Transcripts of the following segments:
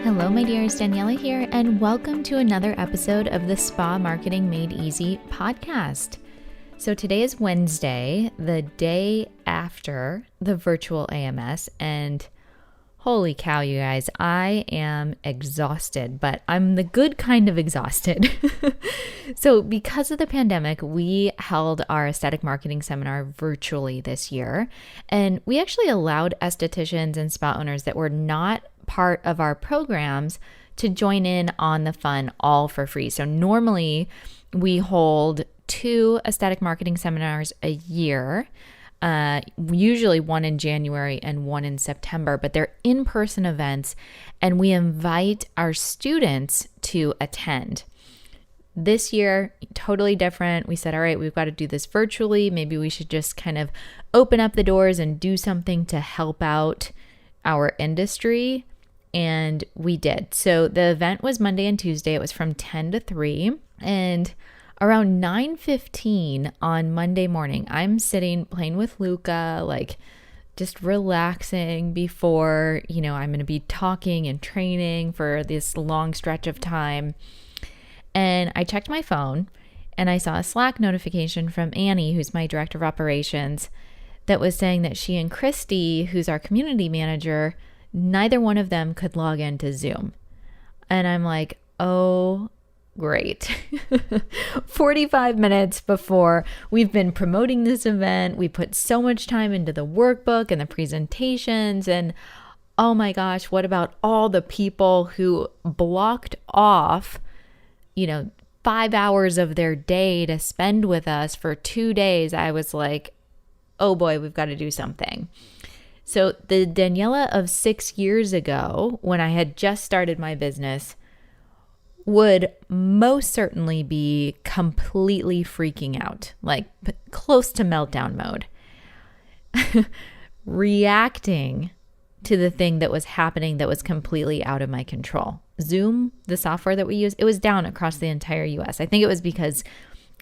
Hello, my dears, Daniela here, and welcome to another episode of the Spa Marketing Made Easy podcast. So today is Wednesday, the day after the virtual AMS, and holy cow, you guys, I am exhausted, but I'm the good kind of exhausted. So because of the pandemic, we held our aesthetic marketing seminar virtually this year, and we actually allowed estheticians and spa owners that were not part of our programs to join in on the fun all for free. So normally we hold 2 aesthetic marketing seminars a year, usually one in January and one in September, but they're in-person events and we invite our students to attend. This year, totally different. We said, all right, we've got to do this virtually. Maybe we should just kind of open up the doors and do something to help out our industry. And we did. So the event was Monday and Tuesday. It was from 10 to 3. And around 9:15 on Monday morning, I'm sitting playing with Luca, like just relaxing before, I'm going to be talking and training for this long stretch of time. And I checked my phone and I saw a Slack notification from Annie, who's my director of operations, that was saying that she and Christy, who's our community manager, neither one of them could log into Zoom. And I'm like, oh, great. 45 minutes before we've been promoting this event. We put so much time into the workbook and the presentations. And oh my gosh, what about all the people who blocked off, 5 hours of their day to spend with us for 2 days? I was like, oh boy, we've got to do something. So the Daniela of 6 years ago, when I had just started my business, would most certainly be completely freaking out, like close to meltdown mode, reacting to the thing that was happening that was completely out of my control. Zoom, the software that we use, it was down across the entire US. I think it was because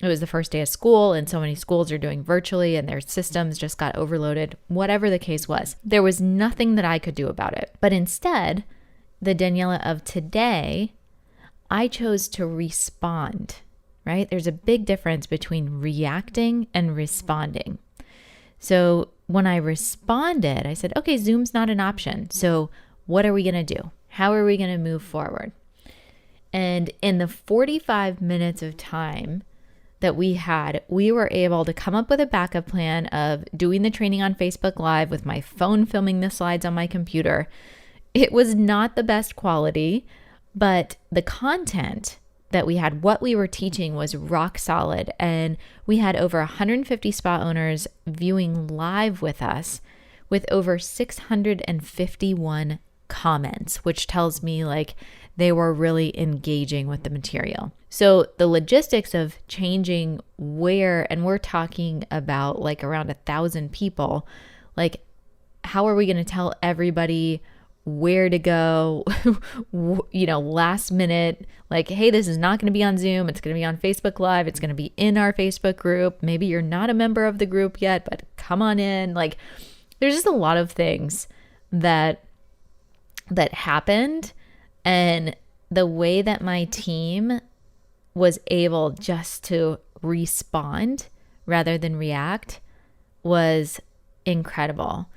it was the first day of school and so many schools are doing virtually and their systems just got overloaded. Whatever the case was, there was nothing that I could do about it. But instead, the Daniela of today, I chose to respond, right? There's a big difference between reacting and responding. So when I responded, I said, okay, Zoom's not an option. So what are we going to do? How are we going to move forward? And in the 45 minutes of time that we were able to come up with a backup plan of doing the training on Facebook Live with my phone filming the slides on my computer. It was not the best quality, but the content that we had, what we were teaching was rock solid. And we had over 150 spa owners viewing live with us with over 651 comments, which tells me they were really engaging with the material. So the logistics of changing and we're talking about around 1,000 people, how are we going to tell everybody where to go, last minute, hey, this is not going to be on Zoom. It's going to be on Facebook Live. It's going to be in our Facebook group. Maybe you're not a member of the group yet, but come on in. There's just a lot of things that happened. And the way that my team was able just to respond rather than react was incredible.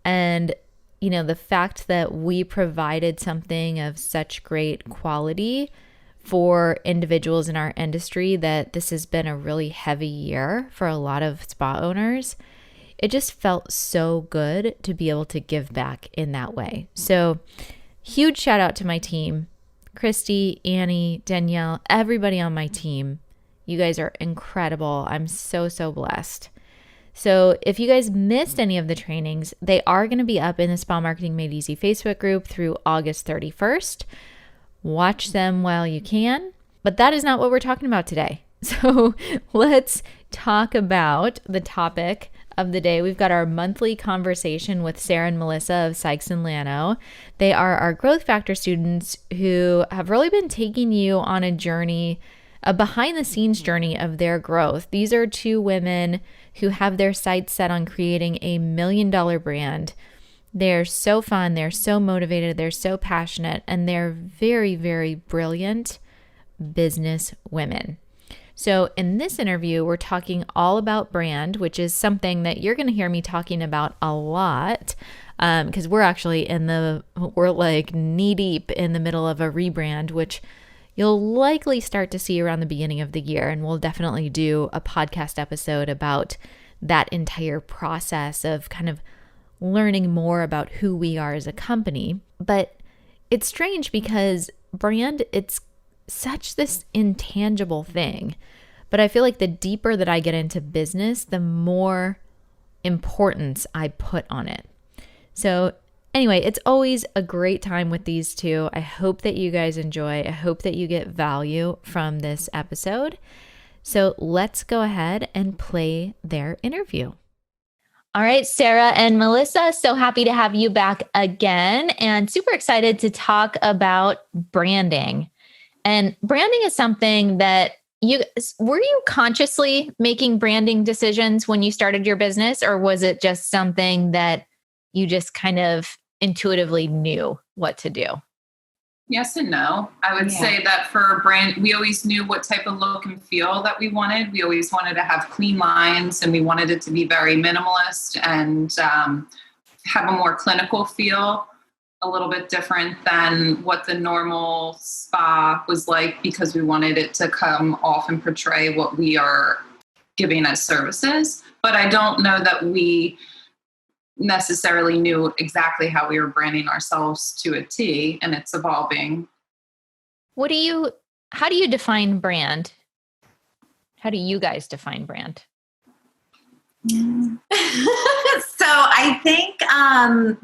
And, the fact that we provided something of such great quality for individuals in our industry, that this has been a really heavy year for a lot of spa owners, it just felt so good to be able to give back in that way. So huge shout out to my team, Christy, Annie, Danielle, everybody on my team. You guys are incredible. I'm so, so blessed. So if you guys missed any of the trainings, they are going to be up in the Spa Marketing Made Easy Facebook group through August 31st. Watch them while you can. But that is not what we're talking about today. So let's talk about the topic of the day. We've got our monthly conversation with Sara and Melissa of Sykes Lanno. They are our growth factor students who have really been taking you on a journey, a behind the scenes journey of their growth. These are 2 women who have their sights set on creating a $1 million brand. They're so fun, they're so motivated, they're so passionate, and they're very, very brilliant business women. So in this interview, we're talking all about brand, which is something that you're going to hear me talking about a lot, because we're like knee deep in the middle of a rebrand, which you'll likely start to see around the beginning of the year. And we'll definitely do a podcast episode about that entire process of kind of learning more about who we are as a company. But it's strange because brand, it's such this intangible thing. But I feel like the deeper that I get into business, the more importance I put on it. So anyway, it's always a great time with these two. I hope that you guys enjoy. I hope that you get value from this episode. So let's go ahead and play their interview. All right, Sara and Melissa, so happy to have you back again and super excited to talk about branding. And branding is something that were you consciously making branding decisions when you started your business, or was it just something that you just kind of intuitively knew what to do? Yes and no. I would say that for brand, we always knew what type of look and feel that we wanted. We always wanted to have clean lines, and we wanted it to be very minimalist and have a more clinical feel, a little bit different than what the normal spa was like, because we wanted it to come off and portray what we are giving as services. But I don't know that we necessarily knew exactly how we were branding ourselves to a T, and it's evolving. How do you define brand? How do you guys define brand? So I think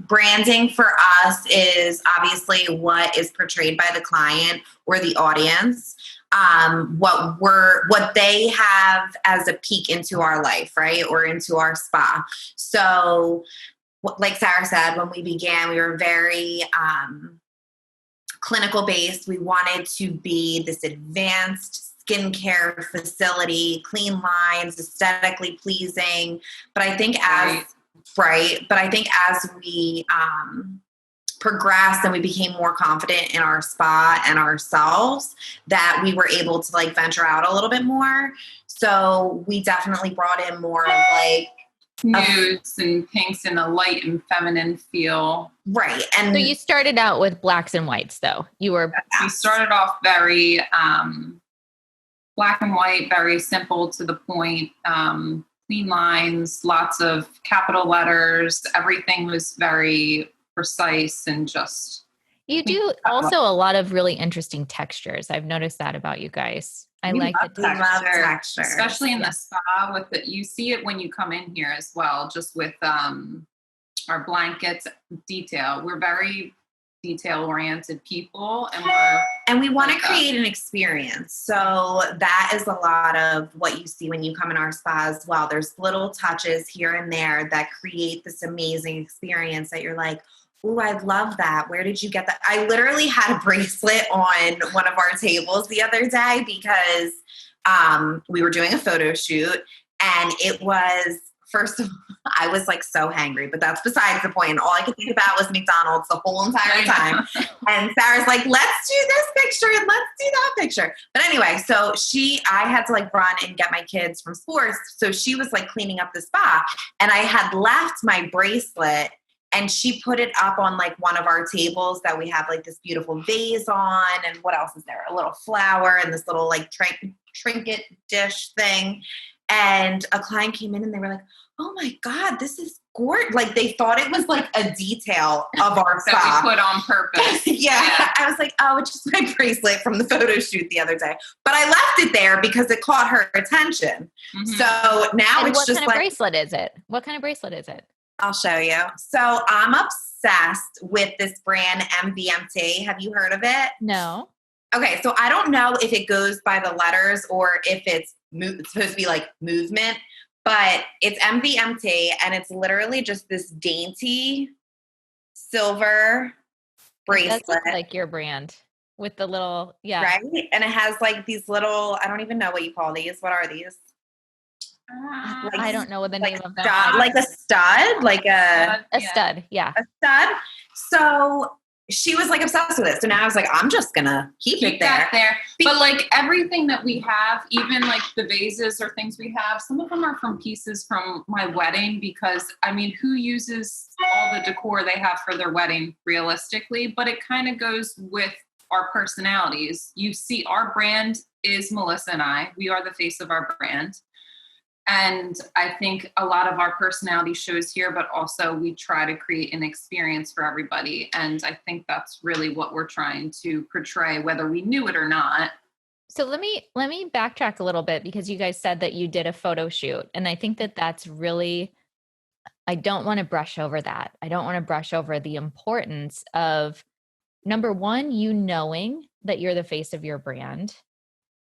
branding for us is obviously what is portrayed by the client or the audience, what they have as a peek into our life, right? Or into our spa. So like Sara said, when we began, we were very clinical based. We wanted to be this advanced skincare facility, clean lines, aesthetically pleasing. But I think as we progressed and we became more confident in our spa and ourselves, that we were able to like venture out a little bit more. So we definitely brought in more of like nudes and pinks and a light and feminine feel. Right. And so you started out with blacks and whites though. We started off very black and white, very simple to the point, clean lines, lots of capital letters. Everything was very precise and just. You do also a lot of really interesting textures. I've noticed that about you guys. I like the texture, especially in the spa. You see it when you come in here as well, just with our blankets detail. We're very detail-oriented people, and we want to create an experience. So that is a lot of what you see when you come in our spa as well. There's little touches here and there that create this amazing experience that you're like, ooh, I love that. Where did you get that? I literally had a bracelet on one of our tables the other day because we were doing a photo shoot, and it was, first of all, I was like so hangry, but that's besides the point. All I could think about was McDonald's the whole entire time. And Sara's like, let's do this picture and let's do that picture. But anyway, so I had to like run and get my kids from sports. So she was like cleaning up the spa, and I had left my bracelet, and she put it up on like one of our tables that we have like this beautiful vase on. And what else is there? A little flower and this little like trinket dish thing. And a client came in and they were like, oh my God, this is gorgeous. Like they thought it was like a detail of our spa. That we put on purpose. Yeah. I was like, oh, it's just my bracelet from the photo shoot the other day. But I left it there because it caught her attention. Mm-hmm. So now it's just like. What kind of bracelet is it? What kind of bracelet is it? I'll show you. So I'm obsessed with this brand MVMT. Have you heard of it? No. Okay. So I don't know if it goes by the letters or if it's supposed to be like movement, but it's MVMT, and it's literally just this dainty silver bracelet. That looks like your brand with the little, Right? And it has like these little, I don't even know what you call these. What are these? I don't know what the name of that. them. Like a stud, like a stud. Yeah. A stud. So she was like obsessed with it. So now I was like, I'm just gonna keep it there. But like everything that we have, even like the vases or things we have, some of them are from pieces from my wedding because I mean, who uses all the decor they have for their wedding realistically? But it kind of goes with our personalities. You see, our brand is Melissa and I. We are the face of our brand. And I think a lot of our personality shows here, but also we try to create an experience for everybody. And I think that's really what we're trying to portray, whether we knew it or not. So let me backtrack a little bit because you guys said that you did a photo shoot. And I think that that's really, I don't want to brush over that. I don't want to brush over the importance of, number one, you knowing that you're the face of your brand.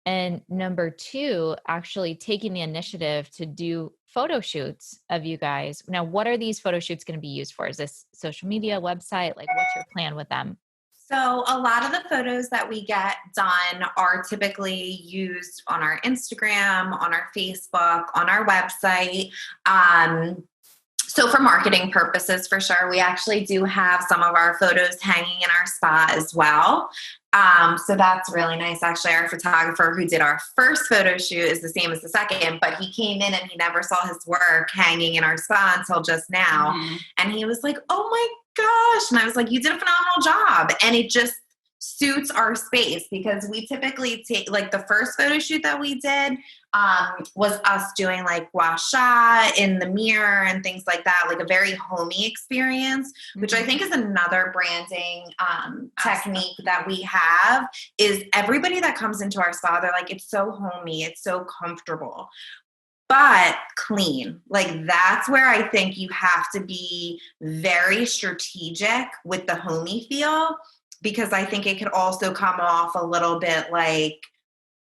And number two, actually taking the initiative to do photo shoots of you guys. Now, what are these photo shoots going to be used for? Is this social media, website? Like, what's your plan with them? So a lot of the photos that we get done are typically used on our Instagram, on our Facebook, on our website. So for marketing purposes, for sure, we actually do have some of our photos hanging in our spa as well. So that's really nice. Actually, our photographer who did our first photo shoot is the same as the second, but he came in and he never saw his work hanging in our spa until just now. Mm-hmm. And he was like, oh my gosh. And I was like, you did a phenomenal job. And it just suits our space because we typically take, like the first photo shoot that we did was us doing like gua sha in the mirror and things like that, like a very homey experience, which I think is another branding technique that we have is everybody that comes into our spa, they're like, it's so homey, it's so comfortable, but clean. Like that's where I think you have to be very strategic with the homey feel, because I think it could also come off a little bit like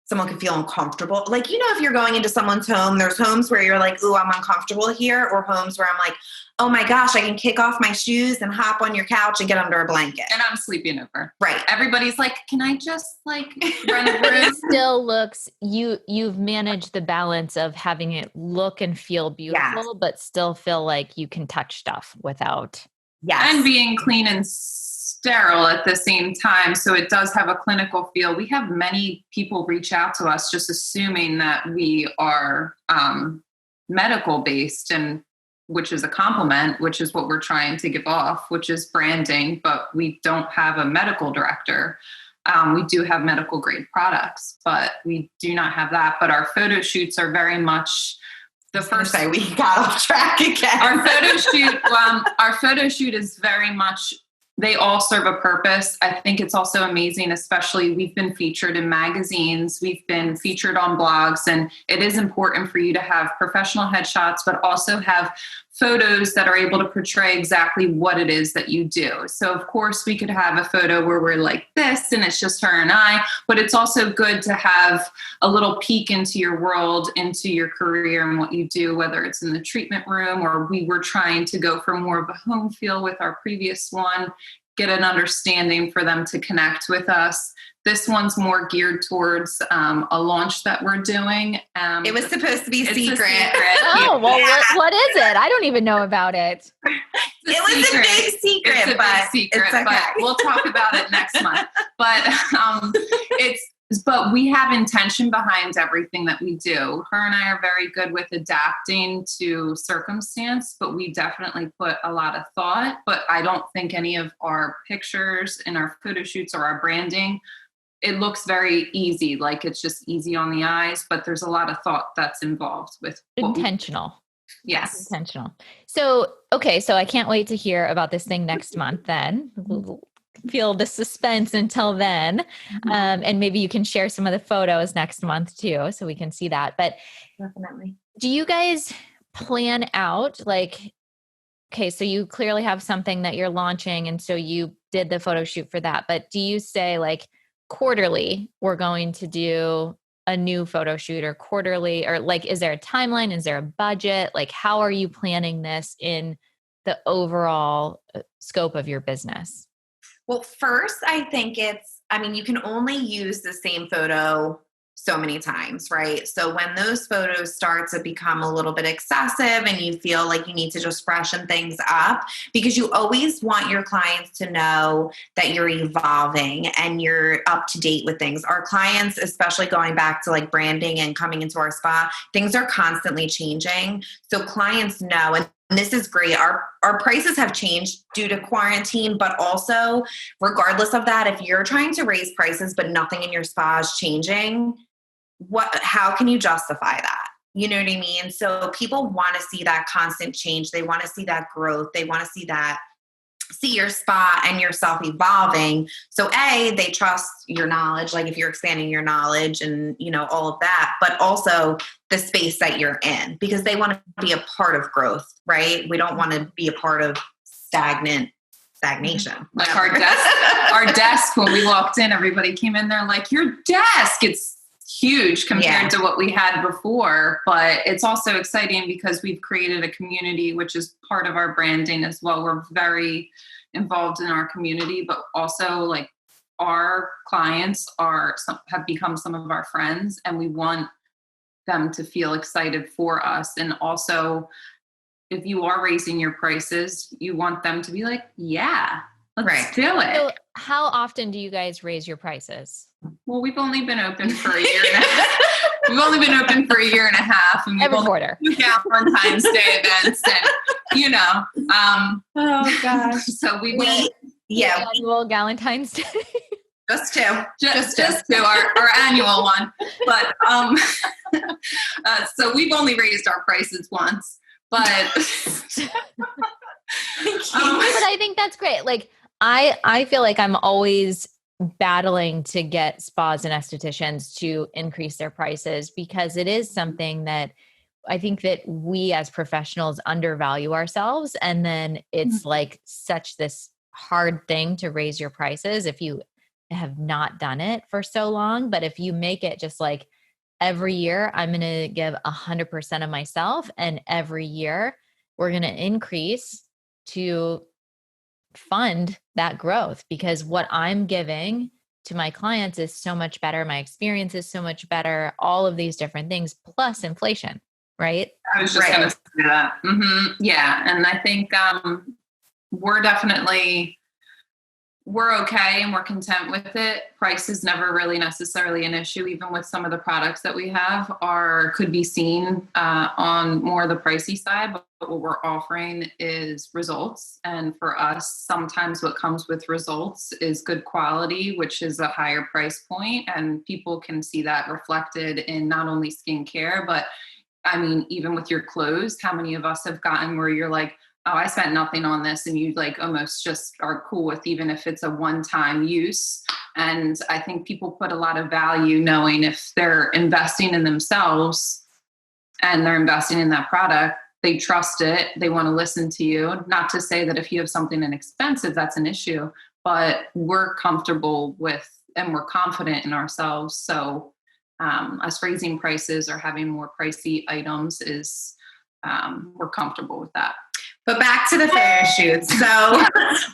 someone could feel uncomfortable. Like, you know, if you're going into someone's home, there's homes where you're like, ooh, I'm uncomfortable here, or homes where I'm like, oh my gosh, I can kick off my shoes and hop on your couch and get under a blanket. And I'm sleeping over. Right. Everybody's like, can I just like run the room? It still looks, you've managed the balance of having it look and feel beautiful, but still feel like you can touch stuff without. Yes. And being clean and sterile at the same time. So it does have a clinical feel. We have many people reach out to us just assuming that we are medical based, and which is a compliment, which is what we're trying to give off, which is branding, but we don't have a medical director. We do have medical grade products, but we do not have that. But our photo shoots are very much the first. We got off track again. Our photo shoot is very much, they all serve a purpose. I think it's also amazing, especially we've been featured in magazines, we've been featured on blogs, and it is important for you to have professional headshots, but also have photos that are able to portray exactly what it is that you do. So of course we could have a photo where we're like this and it's just her and I, but it's also good to have a little peek into your world, into your career and what you do, whether it's in the treatment room or we were trying to go for more of a home feel with our previous one, get an understanding for them to connect with us. This one's more geared towards a launch that we're doing. It was supposed to be secret. Oh, well, what is it? I don't even know about it. It was a big secret, but we'll talk about it next month. But but we have intention behind everything that we do. Her and I are very good with adapting to circumstance, but we definitely put a lot of thought. But I don't think any of our pictures and our photo shoots or our branding, it looks very easy, like it's just easy on the eyes, but there's a lot of thought that's involved with intentional. Yes. Intentional. So, okay. So I can't wait to hear about this thing next month then. We'll feel the suspense until then. And maybe you can share some of the photos next month too, so we can see that. But definitely. Do you guys plan out like, okay, so you clearly have something that you're launching. And so you did the photo shoot for that, but do you say like, quarterly, we're going to do a new photo shoot, or quarterly, or like, is there a timeline? Is there a budget? Like, how are you planning this in the overall scope of your business? Well, first, I think you can only use the same photo so many times, right? So when those photos start to become a little bit excessive and you feel like you need to just freshen things up, because you always want your clients to know that you're evolving and you're up to date with things. Our clients, especially going back to like branding and coming into our spa, things are constantly changing. So clients know, and this is great. Our prices have changed due to quarantine, but also regardless of that, if you're trying to raise prices, but nothing in your spa is changing, how can you justify that? You know what I mean? So people want to see that constant change. They want to see that growth. They want to see your spa and yourself evolving. So they trust your knowledge, like if you're expanding your knowledge and, you know, all of that, but also the space that you're in, because they want to be a part of growth, right? We don't want to be a part of stagnation. Like our desk, when we walked in, everybody came in there like, your desk, it's huge compared to what we had before, but it's also exciting because we've created a community, which is part of our branding as well. We're very involved in our community, but also like our clients have become some of our friends, and we want them to feel excited for us. And also, if you are raising your prices, you want them to be like, yeah, let's do it. So how often do you guys raise your prices? Well, we've only been open for a year and a half. We've only been open for a year and a half, and we've Every only quarter. Valentine's Day events, and you know, oh gosh. So we annual Valentine's Day. Just to our annual one, but so we've only raised our prices once, but but I think that's great. Like I feel like I'm always battling to get spas and estheticians to increase their prices, because it is something that I think that we as professionals undervalue ourselves. And then it's like such this hard thing to raise your prices if you have not done it for so long. But if you make it just like every year, I'm going to give 100% of myself, and every year we're going to increase to fund that growth, because what I'm giving to my clients is so much better. My experience is so much better, all of these different things, plus inflation, right? I was just going to say that. Yeah. And I think we're okay and we're content with it. Price is never really necessarily an issue, even with some of the products that we have could be seen on more the pricey side, but what we're offering is results. And for us, sometimes what comes with results is good quality, which is a higher price point, and people can see that reflected in not only skincare, but I mean, even with your clothes, how many of us have gotten where you're like, oh, I spent nothing on this, and you like almost just are cool with, even if it's a one-time use. And I think people put a lot of value knowing if they're investing in themselves and they're investing in that product, they trust it, they want to listen to you. Not to say that if you have something inexpensive, that's an issue, but we're comfortable with and we're confident in ourselves. So us raising prices or having more pricey items is we're comfortable with that. But back to the photo shoots. So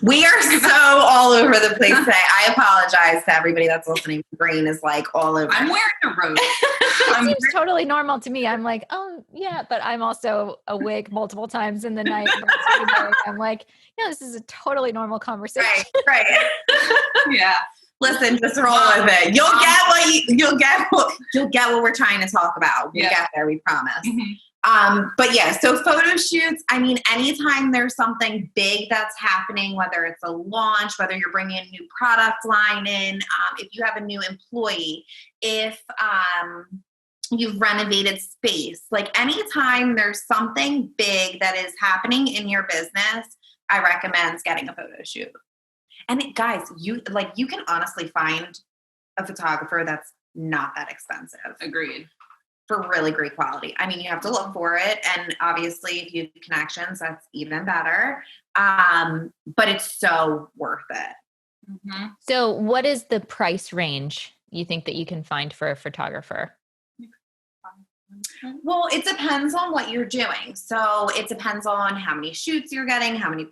we are so all over the place today. I apologize to everybody that's listening. My brain is like all over. I'm wearing a robe. It seems totally normal to me. I'm like, oh yeah, but I'm also awake multiple times in the night. I'm like, yeah, this is a totally normal conversation. Right. Yeah. Listen, just roll with it. You'll get what we're trying to talk about. We'll get there, we promise. But yeah, so photo shoots, I mean, anytime there's something big that's happening, whether it's a launch, whether you're bringing a new product line in, if you have a new employee, if you've renovated space, like anytime there's something big that is happening in your business, I recommend getting a photo shoot. And guys, you can honestly find a photographer that's not that expensive. Agreed. For really great quality. I mean, you have to look for it. And obviously if you have connections, that's even better. But it's so worth it. So what is the price range you think that you can find for a photographer? Well, it depends on what you're doing. So it depends on how many shoots you're getting, how many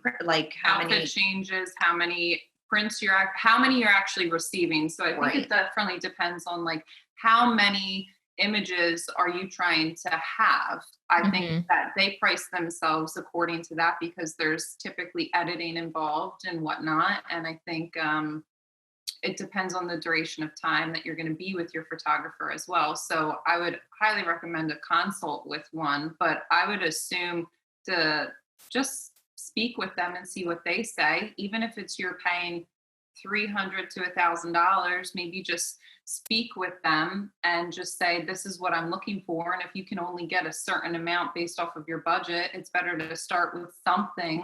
changes, how many prints how many you're actually receiving. So I think it definitely depends on like how many images are you trying to have? I think that they price themselves according to that because there's typically editing involved and whatnot. And I think it depends on the duration of time that you're going to be with your photographer as well. So I would highly recommend a consult with one, but I would assume to just speak with them and see what they say. Even if it's you're paying $300 to $1,000, maybe just speak with them and just say, this is what I'm looking for. And if you can only get a certain amount based off of your budget, it's better to start with something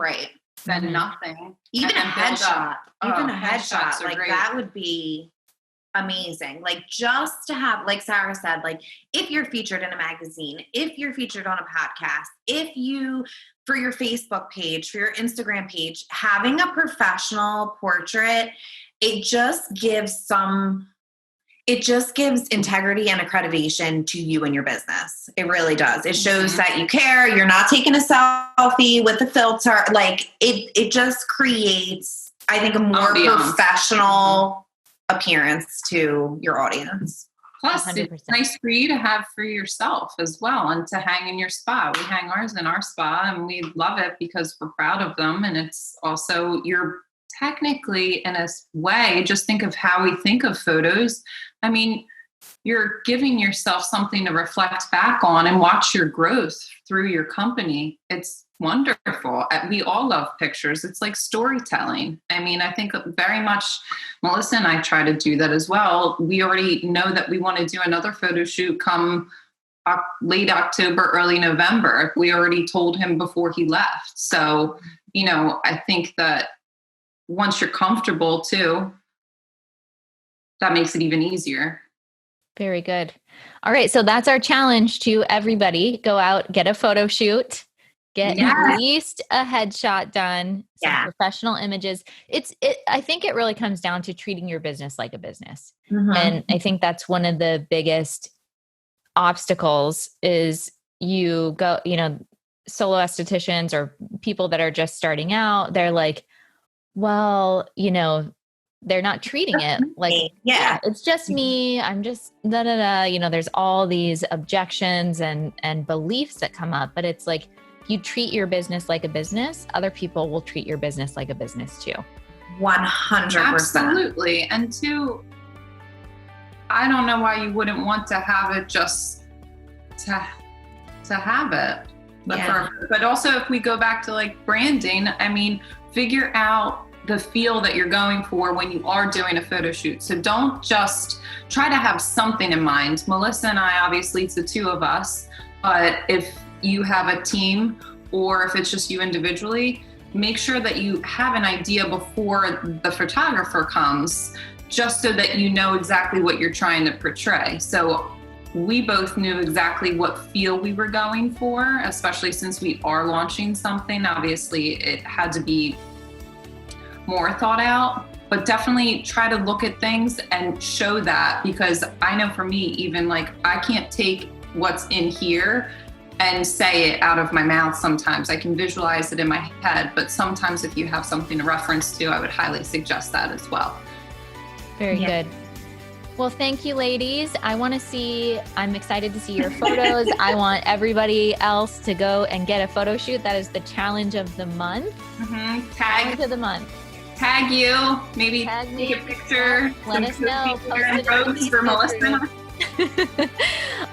than nothing. Even a headshot. Even a headshots headshot. Like great. That would be amazing. Like just to have, like Sara said, like if you're featured in a magazine, if you're featured on a podcast, if you, for your Facebook page, for your Instagram page, having a professional portrait, it just gives integrity and accreditation to you and your business. It really does. It shows that you care. You're not taking a selfie with a filter. Like it just creates, I think, a more professional appearance to your audience. Plus, 100%. It's nice for you to have for yourself as well and to hang in your spa. We hang ours in our spa and we love it because we're proud of them. And it's also, you're technically, in a way, just think of how we think of photos. I mean, you're giving yourself something to reflect back on and watch your growth through your company. It's wonderful. We all love pictures. It's like storytelling. I mean, I think very much Melissa and I try to do that as well. We already know that we want to do another photo shoot come late October, early November. We already told him before he left. So, I think that once you're comfortable too, that makes it even easier. Very good. All right. So that's our challenge to everybody. Go out, get a photo shoot, get at least a headshot done, some professional images. I think it really comes down to treating your business like a business. And I think that's one of the biggest obstacles is you go, solo estheticians or people that are just starting out, they're like, well, they're not treating it like, it's just me. I'm just there's all these objections and beliefs that come up, but it's like, if you treat your business like a business, other people will treat your business like a business too. 100%. Absolutely. And two, I don't know why you wouldn't want to have it just to have it. But also if we go back to like branding, I mean, figure out the feel that you're going for when you are doing a photo shoot. So don't just try to have something in mind. Melissa and I, obviously it's the two of us, but if you have a team or if it's just you individually, make sure that you have an idea before the photographer comes, just so that you know exactly what you're trying to portray. So we both knew exactly what feel we were going for, especially since we are launching something. Obviously it had to be more thought out, but definitely try to look at things and show that, because I know for me, even like I can't take what's in here and say it out of my mouth. Sometimes I can visualize it in my head, but sometimes if you have something to reference to, I would highly suggest that as well. Very good. Well, thank you, ladies. I'm excited to see your photos. I want everybody else to go and get a photo shoot. That is the challenge of the month. Challenge of the month. Tag you, maybe Tag take a picture. Let us know. Post for Melissa.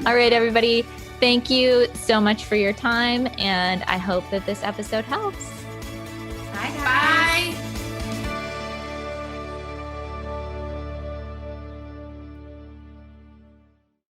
All right, everybody. Thank you so much for your time. And I hope that this episode helps.